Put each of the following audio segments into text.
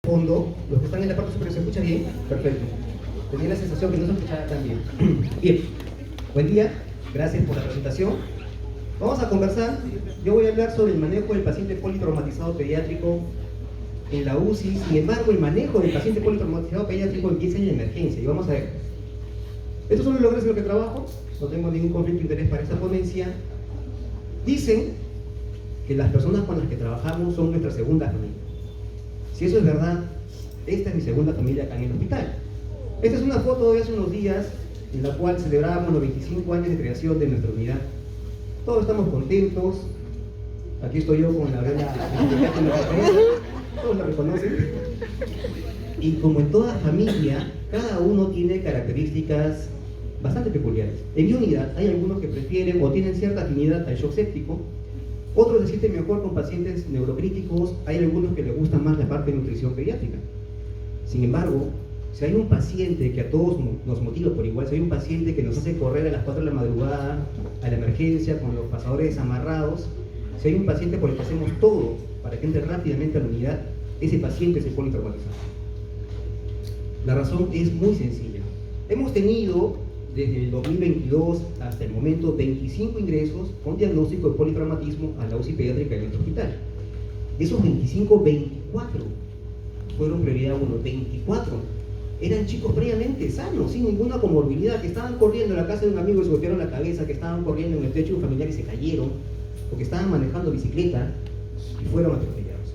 fondo, los que están en la parte superior, ¿se escucha bien? Perfecto. Tenía la sensación que no se escuchaba tan bien. Bien, buen día, gracias por la presentación. Vamos a conversar, yo voy a hablar sobre el manejo del paciente politraumatizado pediátrico en la UCI. Sin embargo, el manejo del paciente politraumatizado pediátrico empieza en la emergencia, y vamos a ver. Estos son los lugares en los que trabajo, no tengo ningún conflicto de interés para esta ponencia. Dicen que las personas con las que trabajamos son nuestra segunda familia. Si eso es verdad, esta es mi segunda familia acá en el hospital. Esta es una foto de hace unos días en la cual celebrábamos los 25 años de creación de nuestra unidad. Todos estamos contentos. Aquí estoy yo con la vela, todos la reconocen. Y como en toda familia, cada uno tiene características bastante peculiares. En mi unidad hay algunos que prefieren o tienen cierta afinidad al shock séptico, otros se sienten mejor con pacientes neurocríticos, hay algunos que les gusta más la parte de nutrición pediátrica. Sin embargo, si hay un paciente que a todos nos motiva por igual, si hay un paciente que nos hace correr a las 4 de la madrugada a la emergencia con los pasadores desamarrados, si hay un paciente por el que hacemos todo para que entre rápidamente a la unidad, ese paciente se pone traumatizado. La razón es muy sencilla. Hemos tenido desde el 2022 hasta el momento 25 ingresos con diagnóstico de politraumatismo a la UCI pediátrica de nuestro hospital. De esos 25, 24 fueron prioridad 1, 24 eran chicos previamente sanos, sin ninguna comorbilidad, que estaban corriendo en la casa de un amigo y se golpearon la cabeza, que estaban corriendo en el techo de un familiar y se cayeron, o que estaban manejando bicicleta y fueron atropellados.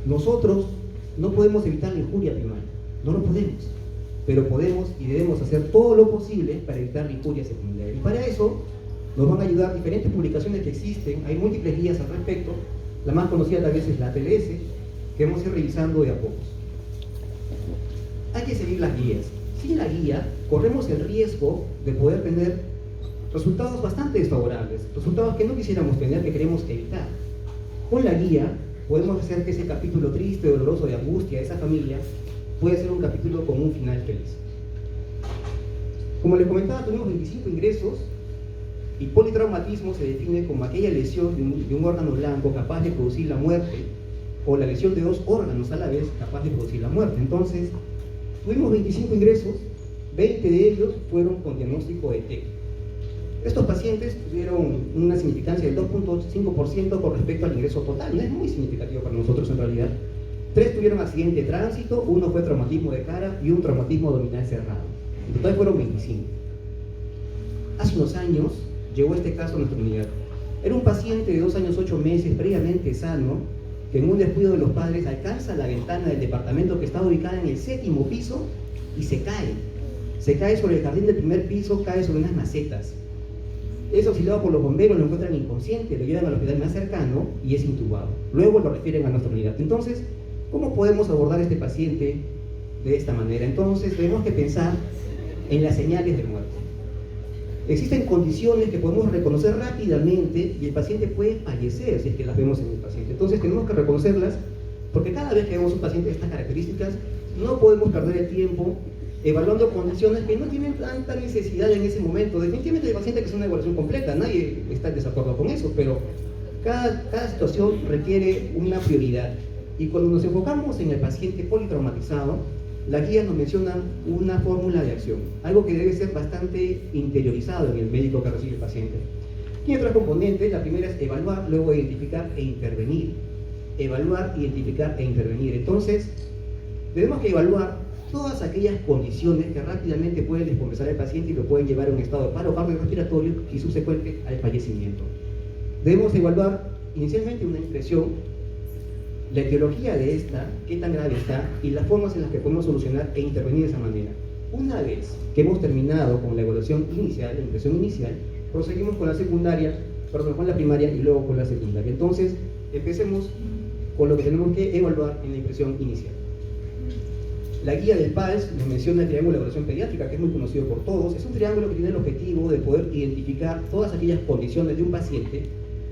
Nosotros no podemos evitar la injuria primaria, no lo podemos, pero podemos y debemos hacer todo lo posible para evitar la injuria secundaria. Y para eso nos van a ayudar diferentes publicaciones que existen, hay múltiples guías al respecto. La más conocida tal vez es la TLS, que vamos a ir revisando de a pocos. Hay que seguir las guías. Sin la guía, corremos el riesgo de poder tener resultados bastante desfavorables, resultados que no quisiéramos tener, que queremos evitar. Con la guía, podemos hacer que ese capítulo triste, doloroso, de angustia de esa familia, puede ser un capítulo con un final feliz. Como les comentaba, tuvimos 25 ingresos, y politraumatismo se define como aquella lesión de un órgano blanco capaz de producir la muerte, o la lesión de dos órganos a la vez capaz de producir la muerte. Entonces, tuvimos 25 ingresos, 20 de ellos fueron con diagnóstico de TEC. Estos pacientes tuvieron una significancia del 2.5% con respecto al ingreso total, no es muy significativo para nosotros en realidad. 3 tuvieron accidente de tránsito, 1 fue traumatismo de cara y un traumatismo abdominal cerrado. En total fueron 25. Hace unos años llegó este caso a nuestra unidad. Era un paciente de 2 años 8 meses, previamente sano, que en un descuido de los padres alcanza la ventana del departamento que estaba ubicada en el 7º piso y se cae. Se cae sobre el jardín del primer piso, cae sobre unas macetas. Es auxiliado por los bomberos, lo encuentran inconsciente, lo llevan al hospital más cercano y es intubado. Luego lo refieren a nuestra unidad. Entonces, ¿cómo podemos abordar a este paciente de esta manera? Entonces, tenemos que pensar en las señales de muerte. Existen condiciones que podemos reconocer rápidamente y el paciente puede fallecer si es que las vemos en el paciente. Entonces tenemos que reconocerlas, porque cada vez que vemos un paciente de estas características no podemos perder el tiempo evaluando condiciones que no tienen tanta necesidad en ese momento. Definitivamente el paciente que es una evaluación completa, nadie está en desacuerdo con eso, pero cada situación requiere una prioridad. Y cuando nos enfocamos en el paciente politraumatizado, las guías nos mencionan una fórmula de acción, algo que debe ser bastante interiorizado en el médico que recibe el paciente. Tiene 3 componentes. La primera es evaluar, luego identificar e intervenir. Evaluar, identificar e intervenir. Entonces, tenemos que evaluar todas aquellas condiciones que rápidamente pueden descompensar al paciente y lo pueden llevar a un estado de paro cardiorrespiratorio y subsecuente al fallecimiento. Debemos evaluar inicialmente una impresión, la etiología de esta, qué tan grave está y las formas en las que podemos solucionar e intervenir de esa manera. Una vez que hemos terminado con la evaluación inicial, la impresión inicial, proseguimos con la secundaria, perdón, con la primaria y luego con la secundaria. Entonces, empecemos con lo que tenemos que evaluar en la impresión inicial. La guía del PALS nos menciona el triángulo de evaluación pediátrica, que es muy conocido por todos. Es un triángulo que tiene el objetivo de poder identificar todas aquellas condiciones de un paciente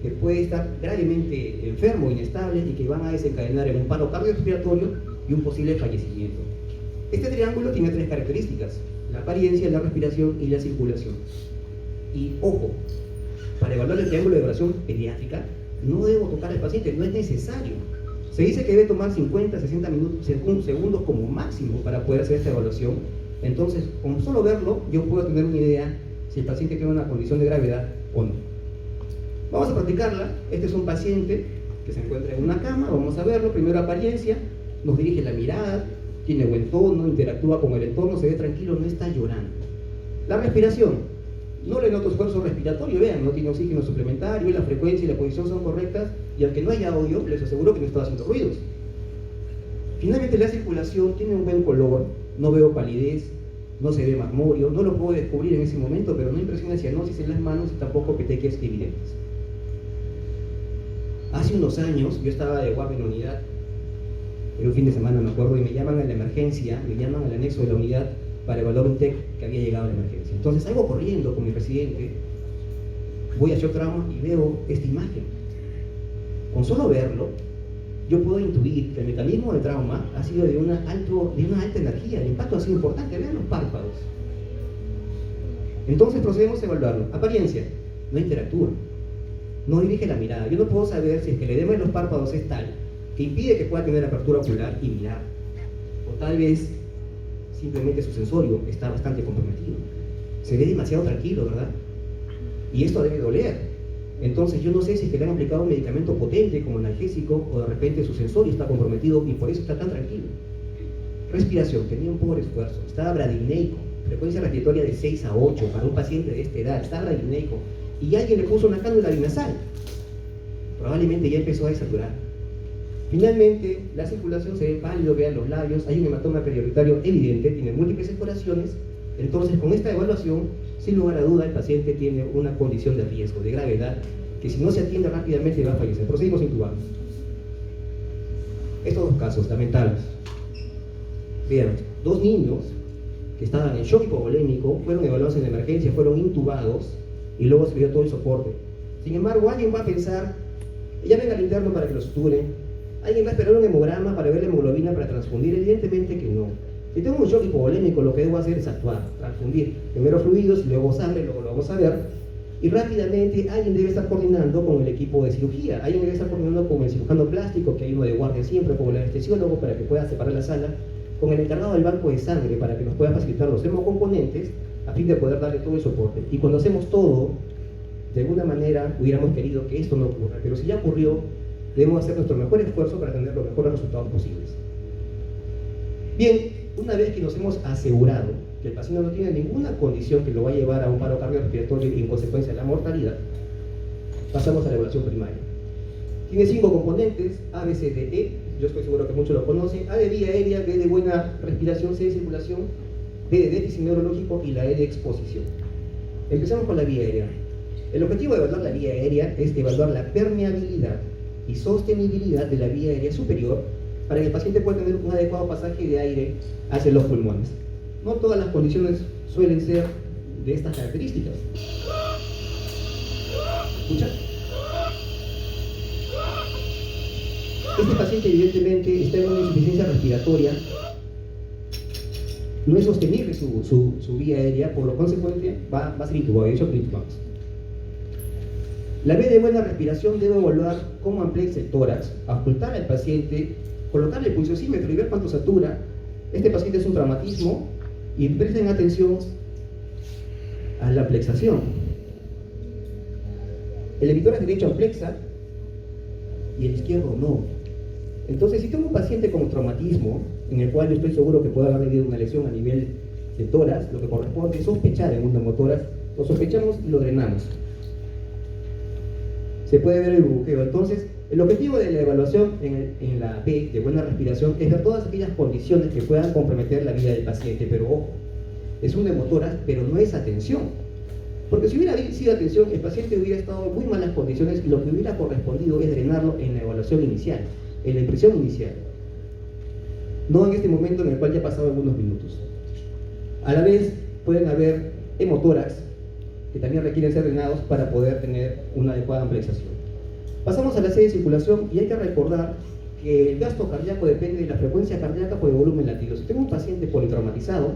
que puede estar gravemente enfermo, inestable y que van a desencadenar en un paro cardiorrespiratorio y un posible fallecimiento. Este triángulo tiene 3 características: la apariencia, la respiración y la circulación. Y ojo, para evaluar el triángulo de evaluación pediátrica no debo tocar al paciente, no es necesario. Se dice que debe tomar 50, 60 minutos, segundos como máximo para poder hacer esta evaluación. Entonces, con solo verlo, yo puedo tener una idea si el paciente tiene una condición de gravedad o no. Vamos a practicarla. Este es un paciente que se encuentra en una cama. Vamos a verlo. Primero apariencia, nos dirige la mirada, tiene buen tono, interactúa con el entorno, se ve tranquilo, no está llorando. La respiración, no le noto esfuerzo respiratorio, vean, no tiene oxígeno suplementario, la frecuencia y la posición son correctas, y aunque no haya audio, les aseguro que no está haciendo ruidos. Finalmente la circulación tiene un buen color, no veo palidez, no se ve marmoreo, no lo puedo descubrir en ese momento, pero no impresiona cianosis en las manos y tampoco petequias evidentes. Hace unos años yo estaba de guardia en la unidad, era un fin de semana me acuerdo, y me llaman a la emergencia, me llaman al anexo de la unidad para evaluar un TEC que había llegado a la emergencia. Entonces salgo corriendo con mi residente, voy a shock trauma y veo esta imagen. Con solo verlo, yo puedo intuir que el mecanismo de trauma ha sido de una alta energía, el impacto ha sido importante, vean los párpados. Entonces procedemos a evaluarlo. Apariencia, no interactúa, no dirige la mirada. Yo no puedo saber si es que el edema de los párpados es tal que impide que pueda tener apertura ocular y mirar, o tal vez simplemente su sensorio está bastante comprometido. Se ve demasiado tranquilo, ¿verdad? Y esto debe doler. Entonces yo no sé si es que le han aplicado un medicamento potente como analgésico o de repente su sensorio está comprometido y por eso está tan tranquilo. Respiración, tenía un pobre esfuerzo, estaba bradineico, frecuencia respiratoria de 6 a 8 para un paciente de esta edad, estaba bradineico y alguien le puso una cánula nasal. Probablemente ya empezó a desaturar. Finalmente, la circulación se ve pálido, vean los labios, hay un hematoma perioritario evidente, tiene múltiples exploraciones. Entonces, con esta evaluación, sin lugar a duda, el paciente tiene una condición de riesgo, de gravedad, que si no se atiende rápidamente va a fallecer. Proseguimos intubando. Estos dos casos lamentables. Vean, dos niños que estaban en shock hipovolémico, fueron evaluados en la emergencia, fueron intubados y luego se dio todo el soporte. Sin embargo, alguien va a pensar, llamen al interno para que lo suturen. ¿Alguien va a esperar un hemograma para ver la hemoglobina para transfundir? Evidentemente que no. Si tengo un shock hipovolémico, lo que debo hacer es actuar, transfundir primero fluidos y luego sangre, luego lo vamos a ver. Y rápidamente alguien debe estar coordinando con el equipo de cirugía, alguien debe estar coordinando con el cirujano plástico, que hay uno de guardia siempre, con el anestesiólogo para que pueda separar la sala, con el encargado del banco de sangre para que nos pueda facilitar los hemocomponentes a fin de poder darle todo el soporte. Y cuando hacemos todo, de alguna manera hubiéramos querido que esto no ocurra, pero si ya ocurrió, debemos hacer nuestro mejor esfuerzo para tener los mejores resultados posibles. Bien, una vez que nos hemos asegurado que el paciente no tiene ninguna condición que lo va a llevar a un paro cardiorrespiratorio y en consecuencia a la mortalidad, pasamos a la evaluación primaria. Tiene 5 componentes, A, B, C, D, E, yo estoy seguro que muchos lo conocen. A de vía aérea, B de buena respiración, C de circulación, D de déficit neurológico y la E de exposición. Empezamos con la vía aérea. El objetivo de evaluar la vía aérea es evaluar la permeabilidad y sostenibilidad de la vía aérea superior para que el paciente pueda tener un adecuado pasaje de aire hacia los pulmones. No todas las condiciones suelen ser de estas características. ¿Escucha? Este paciente evidentemente está en una insuficiencia respiratoria, no es sostenible su vía aérea, por lo consecuente va a ser intubado, de hecho intubamos. La B de buena respiración debe evaluar cómo amplexa el tórax, ocultar al paciente, colocarle el pulsosímetro y ver cuánto satura. Este paciente es un traumatismo y presten atención a la plexación. El emitórax derecho amplexa y el izquierdo no. Entonces, si tengo un paciente con traumatismo, en el cual yo estoy seguro que puede haber habido una lesión a nivel de tórax, lo que corresponde es sospechar en un neumotórax, lo sospechamos y lo drenamos. Se puede ver el burbujeo. Entonces, el objetivo de la evaluación en la B de buena respiración es ver todas aquellas condiciones que puedan comprometer la vida del paciente, pero ojo, es un neumotórax, pero no es atención. Porque si hubiera sido atención, el paciente hubiera estado en muy malas condiciones y lo que hubiera correspondido es drenarlo en la evaluación inicial, en la impresión inicial. No en este momento en el cual ya ha pasado algunos minutos. A la vez, pueden haber hemotórax, que también requieren ser drenados para poder tener una adecuada ampliación. Pasamos a la C de circulación y hay que recordar que el gasto cardíaco depende de la frecuencia cardíaca por el volumen latido. Si tengo un paciente politraumatizado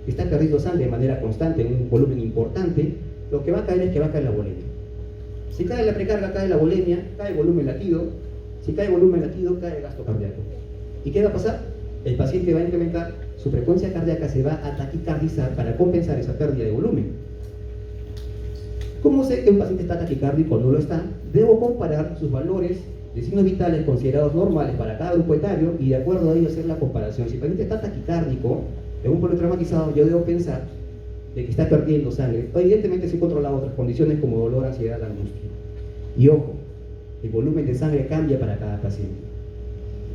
que está perdiendo sangre de manera constante en un volumen importante, lo que va a caer es que va a caer la volemia. Si cae la precarga, cae la volemia, cae el volumen latido Si cae volumen latido, cae el gasto cardíaco. ¿Y qué va a pasar? El paciente va a incrementar, su frecuencia cardíaca se va a taquicardizar para compensar esa pérdida de volumen. ¿Cómo sé que un paciente está taquicárdico o no lo está? Debo comparar sus valores de signos vitales considerados normales para cada grupo etario y de acuerdo a ello hacer la comparación. Si el paciente está taquicárdico en un politraumatizado, yo debo pensar de que está perdiendo sangre. Evidentemente se controla otras condiciones como dolor, ansiedad, angustia. Y ojo, el volumen de sangre cambia para cada paciente,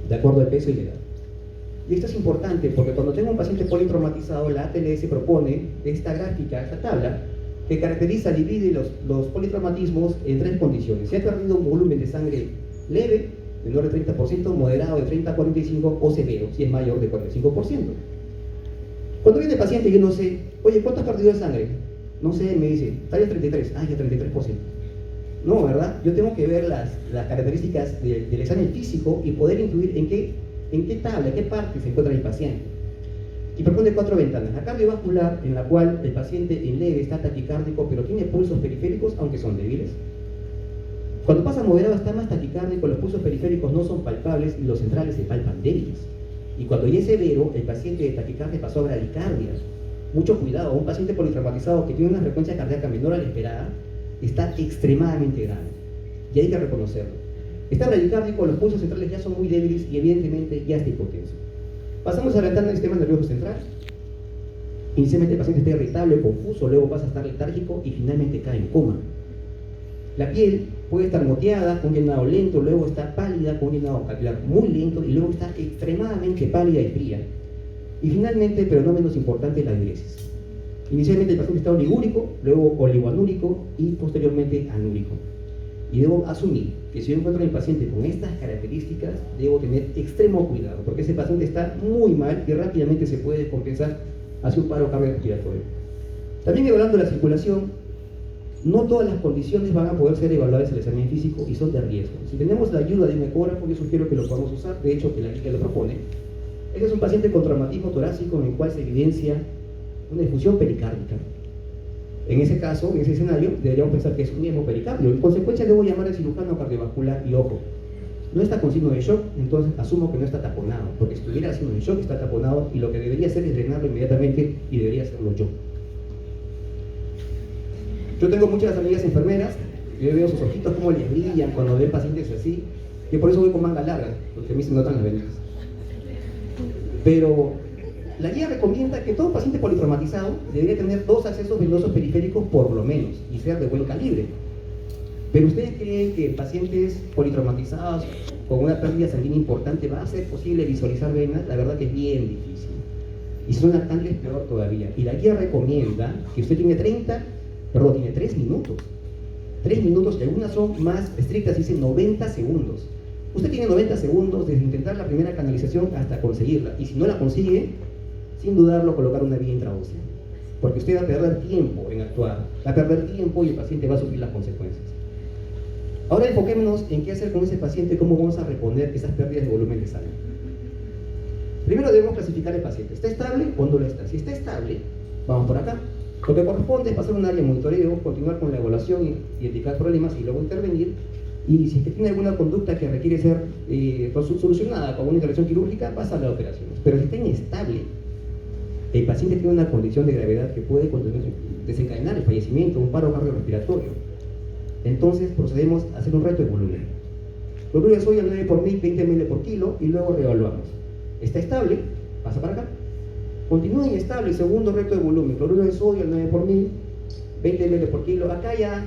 de acuerdo al peso y la edad. Y esto es importante porque cuando tengo un paciente politraumatizado, la ATLS propone esta gráfica, esta tabla, que caracteriza, divide los politraumatismos en tres condiciones. Si ha perdido un volumen de sangre leve, menor de 30%, moderado de 30 a 45% o severo, si es mayor de 45%. Cuando viene el paciente yo no sé, oye, ¿cuánto has perdido de sangre? No sé, me dice, tal vez 33, ya 33%. No, ¿verdad? Yo tengo que ver las características del examen físico y poder incluir en qué tabla, en qué parte se encuentra el paciente. Y propone 4 ventanas. La cardiovascular, en la cual el paciente en leve está taquicárdico, pero tiene pulsos periféricos, aunque son débiles. Cuando pasa moderado está más taquicárdico, los pulsos periféricos no son palpables y los centrales se palpan débiles. Y cuando ya es severo, el paciente de taquicardia pasó a bradicardia. Mucho cuidado, un paciente politraumatizado que tiene una frecuencia cardíaca menor a la esperada está extremadamente grave y hay que reconocerlo. Está bradicárdico, los pulsos centrales ya son muy débiles y evidentemente ya está hipotenso. Pasamos a la ventana del sistema nervioso central. Inicialmente el paciente está irritable, confuso, luego pasa a estar letárgico y finalmente cae en coma. La piel puede estar moteada con un llenado lento, luego está pálida con un llenado capilar muy lento y luego está extremadamente pálida y fría. Y finalmente, pero no menos importante, la diuresis. Inicialmente el paciente está oligúrico, luego oligoanúrico y posteriormente anúrico. Y debo asumir que si yo encuentro a mi paciente con estas características, debo tener extremo cuidado, porque ese paciente está muy mal y rápidamente se puede descompensar hacia un paro cardiorrespiratorio. También evaluando la circulación, no todas las condiciones van a poder ser evaluadas en el examen físico y son de riesgo. Si tenemos la ayuda de un ecógrafo, yo sugiero que lo podamos usar, de hecho que la guía lo propone. Este es un paciente con traumatismo torácico en el cual se evidencia una difusión pericárdica. En ese caso, en ese escenario, deberíamos pensar que es un hemopericardio. En consecuencia, debo llamar al cirujano cardiovascular y ojo, no está con signo de shock, entonces asumo que no está taponado, porque si estuviera signo de shock está taponado y lo que debería hacer es drenarlo inmediatamente y debería hacerlo yo. Yo tengo muchas amigas enfermeras, yo veo sus ojitos como les brillan cuando ven pacientes así, y por eso voy con manga larga, porque a mí se notan las venas. Pero la guía recomienda que todo paciente politraumatizado debería tener 2 accesos venosos periféricos por lo menos y ser de buen calibre. Pero ¿ustedes creen que en pacientes politraumatizados con una pérdida sanguínea importante va a ser posible visualizar venas? La verdad que es bien difícil. Y si son lactantes, peor todavía. Y la guía recomienda que usted tiene 3 minutos. 3 minutos, y algunas son más estrictas, dicen 90 segundos. Usted tiene 90 segundos desde intentar la primera canalización hasta conseguirla. Y si no la consigue, sin dudarlo, colocar una vía intraósea. Porque usted va a perder tiempo en actuar, va a perder tiempo y el paciente va a sufrir las consecuencias. Ahora enfoquémonos en qué hacer con ese paciente, cómo vamos a reponer esas pérdidas de volumen de sangre. Primero debemos clasificar el paciente. ¿Está estable o no lo está? Si está estable, vamos por acá. Lo que corresponde es pasar un área de monitoreo, continuar con la evaluación, identificar problemas y luego intervenir. Y si es que tiene alguna conducta que requiere ser solucionada con una intervención quirúrgica, pasa a la operación. Pero si está inestable, el paciente tiene una condición de gravedad que puede desencadenar el fallecimiento, un paro cardiorrespiratorio. Entonces procedemos a hacer un reto de volumen. Cloruro de sodio al 9 por 1000, 20 ml por kilo y luego reevaluamos. Está estable, pasa para acá. Continúa inestable, segundo reto de volumen. Cloruro de sodio al 9 por 1000, 20 ml por kilo. Acá ya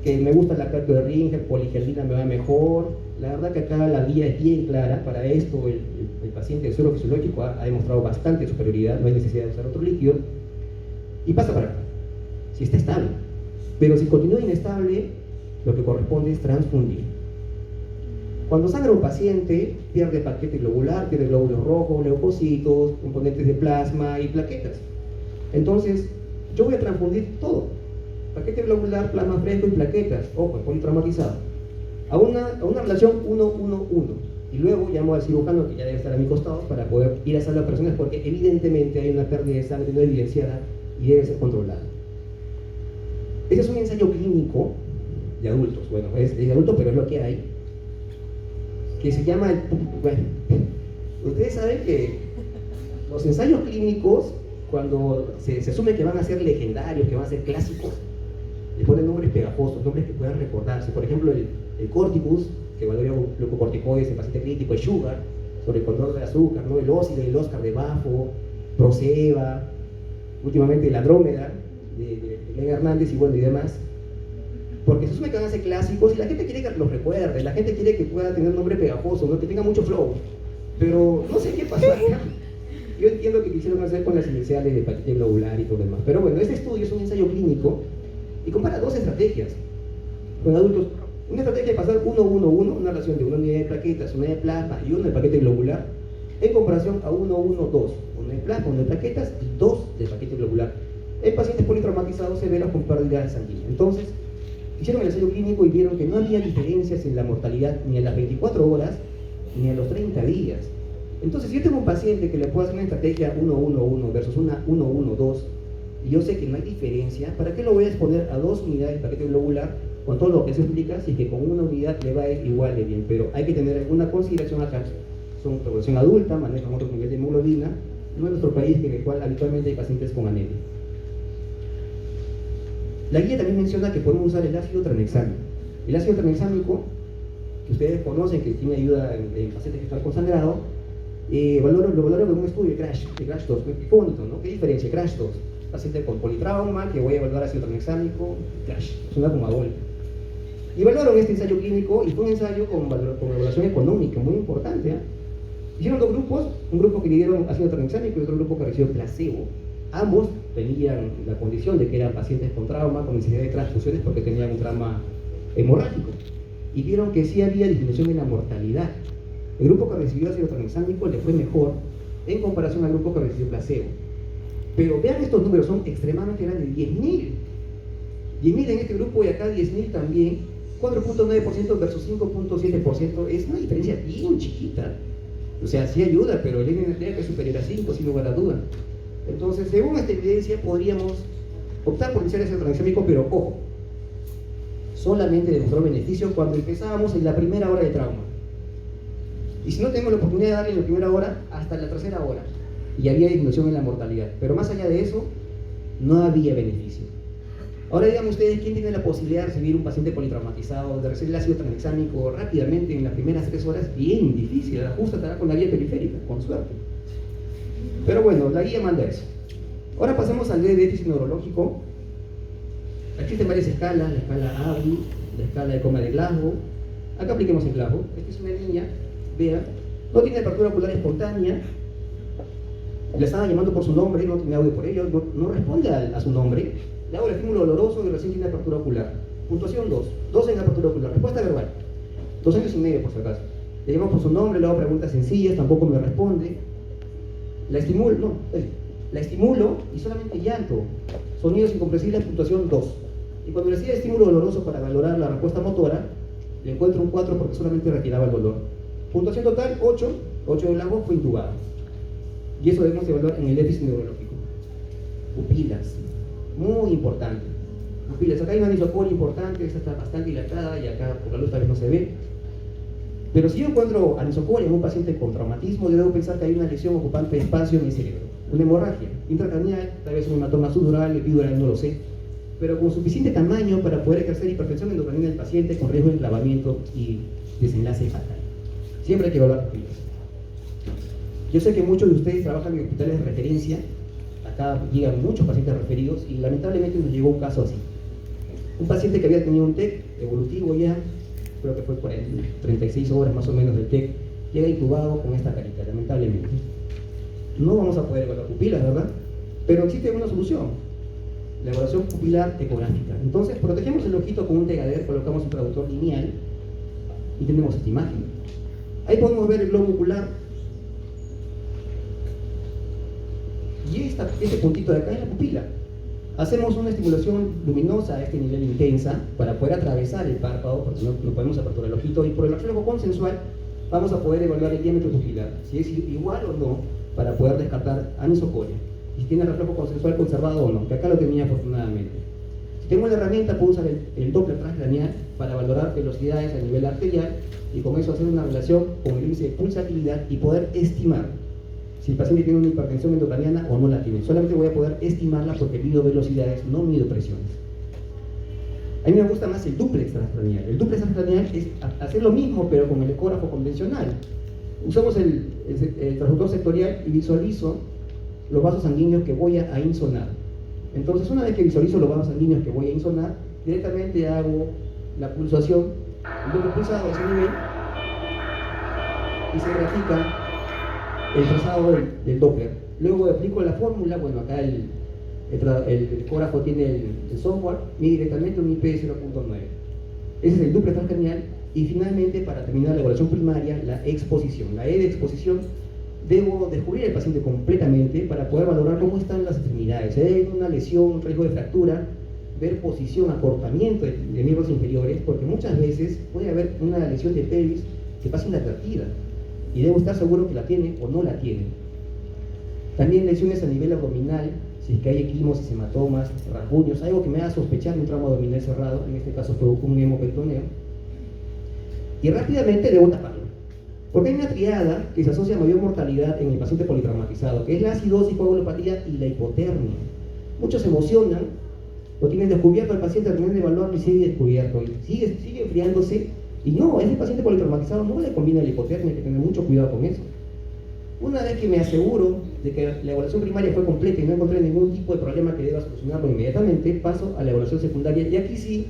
que me gusta el lactato de Ringer, poligelina me va mejor. La verdad que acá la guía es bien clara. Para esto el paciente de suero fisiológico ha demostrado bastante superioridad, no hay necesidad de usar otro líquido. Y pasa para acá, si está estable. Pero si continúa inestable, lo que corresponde es transfundir. Cuando sangra un paciente, pierde paquete globular, pierde glóbulos rojos, leucocitos, componentes de plasma y plaquetas. Entonces, yo voy a transfundir todo. Paquete globular, plasma fresco y plaquetas. Ojo, es politraumatizado. A una relación 1-1-1. Y luego llamo al cirujano, que ya debe estar a mi costado, para poder ir a sala de operaciones, porque evidentemente hay una pérdida de sangre no evidenciada y debe ser controlada. Ese es un ensayo clínico de adultos. Bueno, es de adultos, pero es lo que hay. que se llama bueno, ustedes saben que los ensayos clínicos, cuando se asume que van a ser legendarios, que van a ser clásicos, le ponen nombres pegajosos, nombres que puedan recordarse. Por ejemplo, el Corticus, que evalúa glucocorticoides en paciente crítico, el Sugar, sobre el control del azúcar, ¿no? El Ósilo y el Oscar de Bafo, Proceva, últimamente el Andrómeda, de Elena Hernández y bueno, y demás. Porque se asume que van a ser clásicos y la gente quiere que los recuerde, la gente quiere que pueda tener un nombre pegajoso, ¿no? Que tenga mucho flow. Pero no sé qué pasó acá. Yo entiendo que quisieron hacer con las iniciales de hepatitis globular y todo lo demás. Pero bueno, este estudio es un ensayo clínico y compara dos estrategias con adultos. Una estrategia de pasar 1-1-1, una relación de una unidad de plaquetas, una de plasma y una de paquete globular, en comparación a 1-1-2, una de plasma, una de plaquetas y 2 de paquete globular. En pacientes politraumatizados severos con pérdida sanguínea. Entonces, hicieron el ensayo clínico y vieron que no había diferencias en la mortalidad ni a las 24 horas ni a los 30 días. Entonces, si yo tengo un paciente que le puedo hacer una estrategia 1-1-1 versus una 1-1-2, y yo sé que no hay diferencia, ¿para qué lo voy a exponer a 2 unidades de paquete globular con todo lo que eso implica si es que con una unidad le va a ir igual de bien? Pero hay que tener alguna consideración acá. Son población adulta, manejan otros niveles de hemoglobina, no en nuestro país en el cual habitualmente hay pacientes con anemia. La guía también menciona que podemos usar el ácido tranexámico. El ácido tranexámico, que ustedes conocen, que tiene ayuda en pacientes que están con sangrado, lo valoraron en un estudio de Crash 2. Qué bonito, ¿no? ¿Qué diferencia? Crash 2. Paciente con politrauma, que voy a evaluar ácido tranexámico, Crash. Suena como a gol. Y evaluaron este ensayo clínico y fue un ensayo con evaluación económica, muy importante. Hicieron dos grupos, un grupo que le dieron ácido tranexámico y otro grupo que recibió placebo. Ambos tenían la condición de que eran pacientes con trauma, con necesidad de transfusiones porque tenían un trauma hemorrágico. Y vieron que sí había disminución en la mortalidad. El grupo que recibió ácido tranexámico le fue mejor en comparación al grupo que recibió placebo. Pero vean estos números, son extremadamente grandes, 10.000. 10.000 en este grupo y acá 10.000 también. 4.9% versus 5.7% es una diferencia bien chiquita. O sea, sí ayuda, pero el NNT es superior a 5, sin lugar a duda. Entonces, según esta evidencia, podríamos optar por iniciar ese tranexámico, pero ojo, solamente demostró beneficio cuando empezábamos en la primera hora de trauma. Y si no tengo la oportunidad de darle en la primera hora, hasta la tercera hora. Y había disminución en la mortalidad. Pero más allá de eso, no había beneficio. Ahora díganme ustedes, ¿quién tiene la posibilidad de recibir un paciente politraumatizado, de recibir el ácido tranexámico rápidamente en las primeras 3 horas? Bien difícil, la justa estará con la vía periférica, con suerte. Pero bueno, la guía manda eso. Ahora pasamos al déficit neurológico. Existen varias escalas, la escala ABI, la escala de coma de Glasgow. Acá apliquemos el Glasgow. Esta es una niña, vean, no tiene apertura ocular espontánea, le estaba llamando por su nombre, no tiene audio por ello, no responde a su nombre. Le hago el estímulo doloroso y recién tiene apertura ocular. Puntuación 2, 2 en apertura ocular. Respuesta verbal, 2 años y medio por si acaso. Le llamo por su nombre, le hago preguntas sencillas, tampoco me responde. La estimulo y solamente llanto. Sonidos incomprensibles, puntuación 2. Y cuando le hacía estímulo doloroso para valorar la respuesta motora, le encuentro un 4 porque solamente retiraba el dolor. Puntuación total, 8. 8 de Glasgow, fue intubada. Y eso debemos evaluar en el déficit neurológico. Pupilas, muy importante. Pupilas, acá hay una anisocoria importante, esta está bastante dilatada y acá por la luz tal vez no se ve. Pero si yo encuentro anisocoria en un paciente con traumatismo, debo pensar que hay una lesión ocupante de espacio en el cerebro. Una hemorragia intracraneal, tal vez un hematoma subdural, epidural, no lo sé. Pero con suficiente tamaño para poder ejercer hipertensión endocrinal del paciente con riesgo de enclavamiento y desenlace fatal. Siempre hay que evaluar pupilas. Yo sé que muchos de ustedes trabajan en hospitales de referencia. Acá llegan muchos pacientes referidos y lamentablemente nos llegó un caso así. Un paciente que había tenido un TEC evolutivo ya, creo que fue por 36 horas más o menos del TEC, llega intubado con esta carita, lamentablemente. No vamos a poder evaluar pupilas, ¿verdad? Pero existe una solución, la evaluación pupilar ecográfica. Entonces, protegemos el ojito con un tegader, colocamos un traductor lineal y tenemos esta imagen. Ahí podemos ver el globo ocular. Y este puntito de acá es la pupila. Hacemos una estimulación luminosa a este nivel intensa para poder atravesar el párpado, porque no podemos aperturar el ojito, y por el reflejo consensual vamos a poder evaluar el diámetro pupilar, si es igual o no, para poder descartar anisocoria, y si tiene reflejo consensual conservado o no, que acá lo tenía afortunadamente. Si Tengo una herramienta, puedo usar el Doppler transcraneal para valorar velocidades a nivel arterial y con eso hacer una relación con el índice de pulsatilidad y poder estimar si el paciente tiene una hipertensión endocraniana o no la tiene. Solamente voy a poder estimarla porque mido velocidades, no mido presiones. A mí me gusta más el dúplex transcraneal. El dúplex transcraneal es hacer lo mismo pero con el ecógrafo convencional. Usamos el transductor sectorial y visualizo los vasos sanguíneos que voy a insonar. Entonces, una vez que visualizo los vasos sanguíneos que voy a insonar, directamente hago la pulsación, el doble pulsado a ese nivel y se grafica el trazado del Doppler. Luego aplico la fórmula, bueno, acá el ecógrafo tiene el software, mide directamente un IP de 0.9. Ese es el dúplex transcraneal. Y finalmente, para terminar la evaluación primaria, la exposición. La E de exposición, debo descubrir al paciente completamente para poder valorar cómo están las extremidades. Si hay una lesión, un riesgo de fractura, ver posición, acortamiento de miembros inferiores, porque muchas veces puede haber una lesión de pelvis que pasa inadvertida y debo estar seguro que la tiene o no la tiene. También lesiones a nivel abdominal, si es que hay equimos, hematomas, rasguños, algo que me haga sospechar de un trauma abdominal cerrado, en este caso fue un hemoperitoneo, y rápidamente debo taparlo. Porque hay una triada que se asocia a mayor mortalidad en el paciente politraumatizado, que es la acidosis, coagulopatía y la hipotermia. Muchos se emocionan, lo tienen descubierto, el paciente termina de evaluarlo y sigue descubierto, y sigue enfriándose, y no, a ese paciente politraumatizado no le conviene la hipotermia, hay que tener mucho cuidado con eso. Una vez que me aseguro de que la evaluación primaria fue completa y no encontré ningún tipo de problema que deba solucionarlo inmediatamente, paso a la evaluación secundaria, y aquí sí,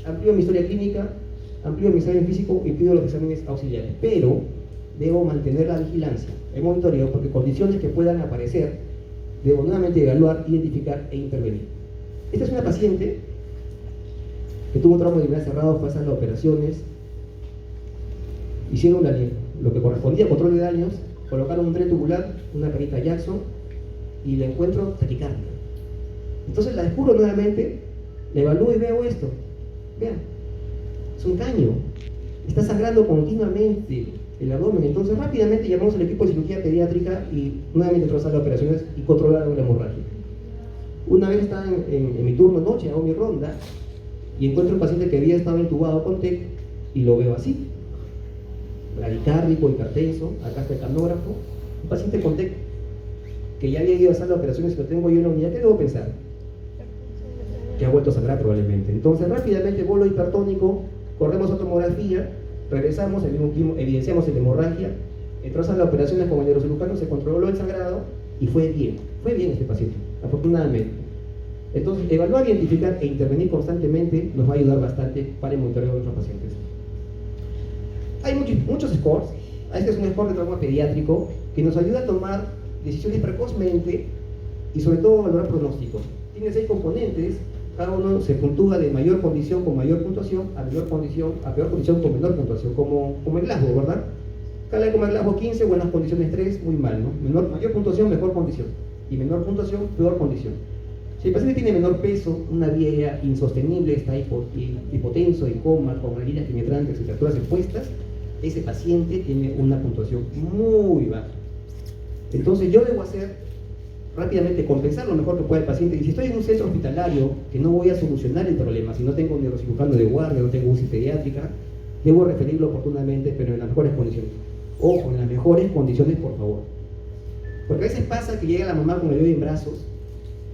amplío mi historia clínica, amplío mi examen físico y pido los exámenes auxiliares, pero debo mantener la vigilancia, el monitoreo, porque condiciones que puedan aparecer, debo nuevamente evaluar, identificar e intervenir. Esta es una paciente que tuvo un trauma abdominal cerrado, fue a las operaciones, hicieron lo que correspondía a control de daños, colocaron un tren tubular, una carita Jackson y la encuentro taquicárdica. Entonces la descubro nuevamente, la evalúo y veo esto. Vean, es un caño, está sangrando continuamente el abdomen. Entonces rápidamente llamamos al equipo de cirugía pediátrica y nuevamente entró a la sala de operaciones y controlaron la hemorragia. Una vez estaba en mi turno noche, hago mi ronda y encuentro un paciente que había estado intubado con TEC y lo veo así, bradicárdico, hipertenso, acá está el canógrafo, un paciente con TEC que ya había ido a sala de operaciones y lo tengo yo en la unidad. ¿Qué debo pensar? Que ha vuelto a sangrar probablemente. Entonces rápidamente bolo hipertónico, corremos a tomografía, regresamos, al mismo tiempo evidenciamos la hemorragia, entró a sala de operaciones con el neurocirujano, se controló el sangrado y fue bien este paciente, afortunadamente. Entonces evaluar, identificar e intervenir constantemente nos va a ayudar bastante para el monitoreo de nuestros pacientes. Hay muchos scores. Este es un score de trauma pediátrico que nos ayuda a tomar decisiones precozmente y sobre todo a valorar pronósticos. Tiene 6 componentes, cada uno se puntúa de mayor condición con mayor puntuación a menor condición, a peor condición con menor puntuación, como el Glasgow, ¿verdad? Cada como el Glasgow 15, buenas condiciones 3, muy mal, ¿no? Mayor puntuación, mejor condición, y menor puntuación, peor condición. Si el paciente tiene menor peso, una vía insostenible, está hipotenso, en coma, con heridas penetrantes y fracturas expuestas, ese paciente tiene una puntuación muy baja. Entonces yo debo hacer rápidamente, compensar lo mejor que pueda el paciente. Y si estoy en un centro hospitalario, que no voy a solucionar el problema, si no tengo un neurocirujano de guardia, no tengo UCI pediátrica, debo referirlo oportunamente, pero en las mejores condiciones. Ojo, en las mejores condiciones, por favor. Porque a veces pasa que llega la mamá con el bebé en brazos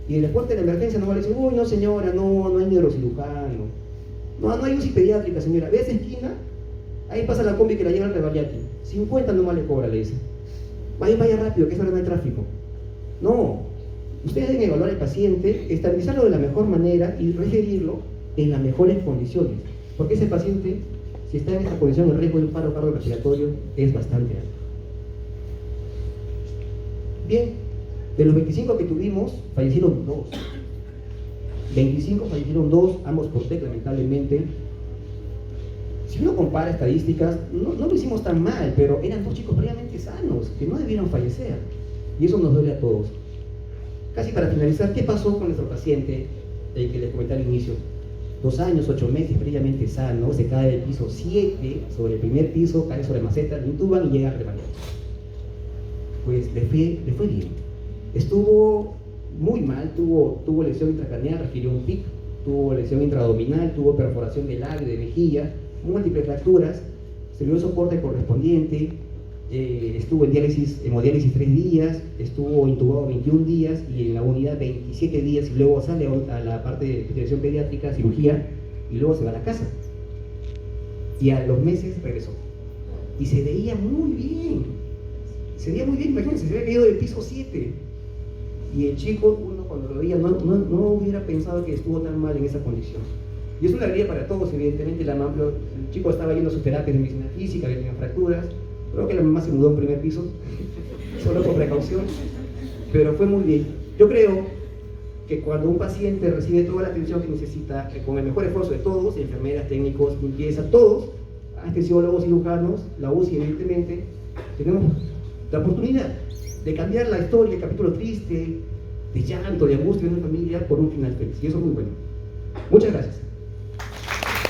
y en la puerta de la emergencia no va a decir, uy, no señora, no hay neurocirujano, no hay UCI pediátrica, señora. Ve esa esquina, ahí pasa la combi que la lleva al Rebariati, 50 nomás le cobra, le dice. Vaya rápido, que esa hora no hay tráfico. No, ustedes deben evaluar al paciente, estabilizarlo de la mejor manera y referirlo en las mejores condiciones. Porque ese paciente, si está en esta condición, el riesgo de un paro cardiorrespiratorio es bastante alto. Bien, de los 25 que tuvimos, fallecieron 2. 25 fallecieron 2, ambos por TEC, lamentablemente. Si uno compara estadísticas, no lo hicimos tan mal, pero eran 2 chicos previamente sanos, que no debieron fallecer. Y eso nos duele a todos. Casi para finalizar, ¿qué pasó con nuestro paciente, el que les comenté al inicio? 2 años, 8 meses, previamente sano, se cae del piso 7, sobre el primer piso, cae sobre maceta, lo intuban y llega a Rebariati. Pues le fue bien. Estuvo muy mal, tuvo lesión intracraneal, requirió un PIC, tuvo lesión intraabdominal, tuvo perforación de labio, de mejilla, múltiples fracturas, se le dio soporte correspondiente, estuvo en hemodiálisis 3 días, estuvo intubado 21 días y en la unidad 27 días, y luego sale a la parte de hospitalización pediátrica, cirugía, y luego se va a la casa. Y a los meses regresó. Y se veía muy bien. Se veía muy bien, imagínense, se había caído del piso 7. Y el chico, uno cuando lo veía, no hubiera pensado que estuvo tan mal en esa condición. Y es una alegría para todos, evidentemente. El chico estaba yendo a sus terapias de medicina física, que tenía fracturas. Creo que la mamá se mudó a un primer piso, solo por precaución. Pero fue muy bien. Yo creo que cuando un paciente recibe toda la atención que necesita, con el mejor esfuerzo de todos, enfermeras, técnicos, limpieza, todos, anestesiólogos, cirujanos, la UCI evidentemente, tenemos la oportunidad de cambiar la historia, el capítulo triste, de llanto, de angustia de una familia por un final feliz. Y eso es muy bueno. Muchas gracias.